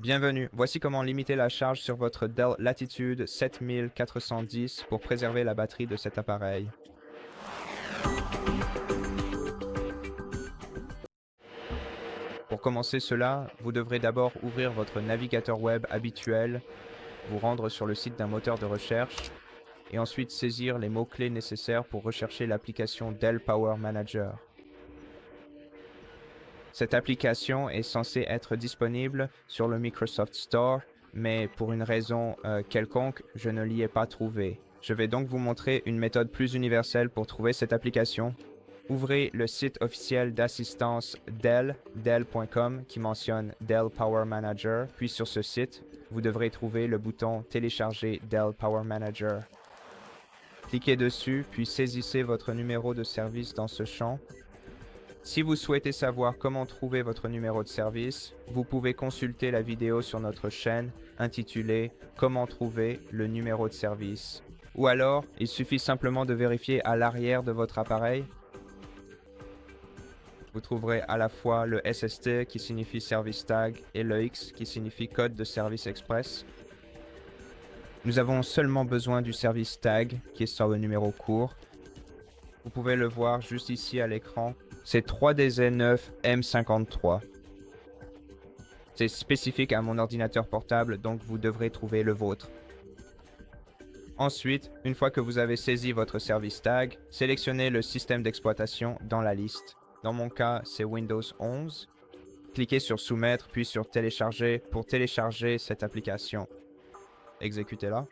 Bienvenue, voici comment limiter la charge sur votre Dell Latitude 7410 pour préserver la batterie de cet appareil. Pour commencer cela, vous devrez d'abord ouvrir votre navigateur web habituel, vous rendre sur le site d'un moteur de recherche et ensuite saisir les mots-clés nécessaires pour rechercher l'application Dell Power Manager. Cette application est censée être disponible sur le Microsoft Store, mais pour une raison quelconque, je ne l'y ai pas trouvée. Je vais donc vous montrer une méthode plus universelle pour trouver cette application. Ouvrez le site officiel d'assistance Dell, dell.com, qui mentionne Dell Power Manager, puis sur ce site, vous devrez trouver le bouton « Télécharger Dell Power Manager ». Cliquez dessus, puis saisissez votre numéro de service dans ce champ. Si vous souhaitez savoir comment trouver votre numéro de service, vous pouvez consulter la vidéo sur notre chaîne intitulée « Comment trouver le numéro de service ». Ou alors, il suffit simplement de vérifier à l'arrière de votre appareil. Vous trouverez à la fois le SST qui signifie Service Tag et le X qui signifie Code de Service Express. Nous avons seulement besoin du Service Tag qui est sur le numéro court. Vous pouvez le voir juste ici à l'écran. C'est 3DZ9M53. C'est spécifique à mon ordinateur portable, donc vous devrez trouver le vôtre. Ensuite, une fois que vous avez saisi votre service tag, sélectionnez le système d'exploitation dans la liste. Dans mon cas, c'est Windows 11. Cliquez sur Soumettre, puis sur Télécharger pour télécharger cette application. Exécutez-la.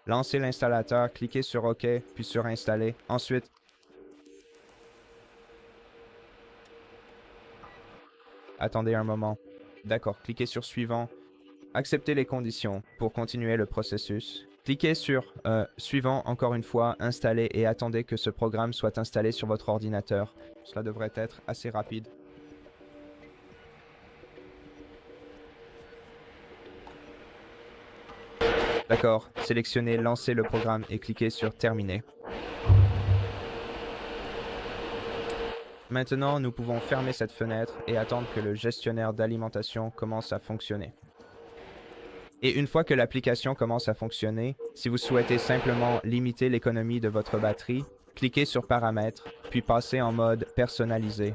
Lancez l'installateur, cliquez sur OK, puis sur Installer. Ensuite, attendez un moment. D'accord, cliquez sur Suivant. Acceptez les conditions pour continuer le processus. Cliquez sur Suivant encore une fois, Installer et attendez que ce programme soit installé sur votre ordinateur. Cela devrait être assez rapide. D'accord, sélectionnez Lancer le programme et cliquez sur Terminer. Maintenant, nous pouvons fermer cette fenêtre et attendre que le gestionnaire d'alimentation commence à fonctionner. Et une fois que l'application commence à fonctionner, si vous souhaitez simplement limiter l'économie de votre batterie, cliquez sur Paramètres, puis passez en mode Personnalisé.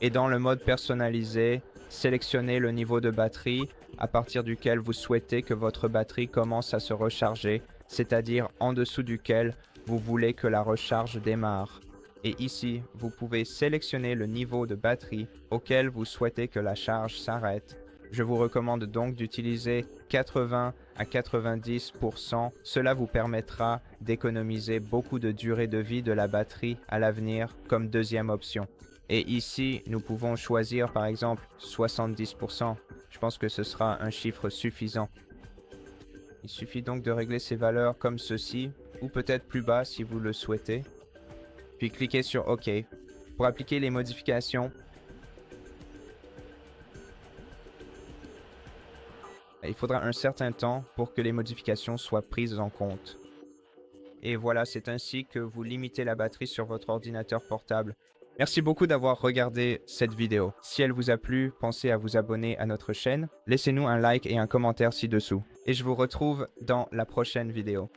Et dans le mode Personnalisé, sélectionnez le niveau de batterie à partir duquel vous souhaitez que votre batterie commence à se recharger, c'est-à-dire en dessous duquel vous voulez que la recharge démarre. Et ici, vous pouvez sélectionner le niveau de batterie auquel vous souhaitez que la charge s'arrête. Je vous recommande donc d'utiliser 80 à 90%. Cela vous permettra d'économiser beaucoup de durée de vie de la batterie à l'avenir comme deuxième option. Et ici, nous pouvons choisir par exemple 70%. Je pense que ce sera un chiffre suffisant. Il suffit donc de régler ces valeurs comme ceci, ou peut-être plus bas si vous le souhaitez. Puis cliquez sur OK. Pour appliquer les modifications, il faudra un certain temps pour que les modifications soient prises en compte. Et voilà, c'est ainsi que vous limitez la batterie sur votre ordinateur portable. Merci beaucoup d'avoir regardé cette vidéo. Si elle vous a plu, pensez à vous abonner à notre chaîne. Laissez-nous un like et un commentaire ci-dessous. Et je vous retrouve dans la prochaine vidéo.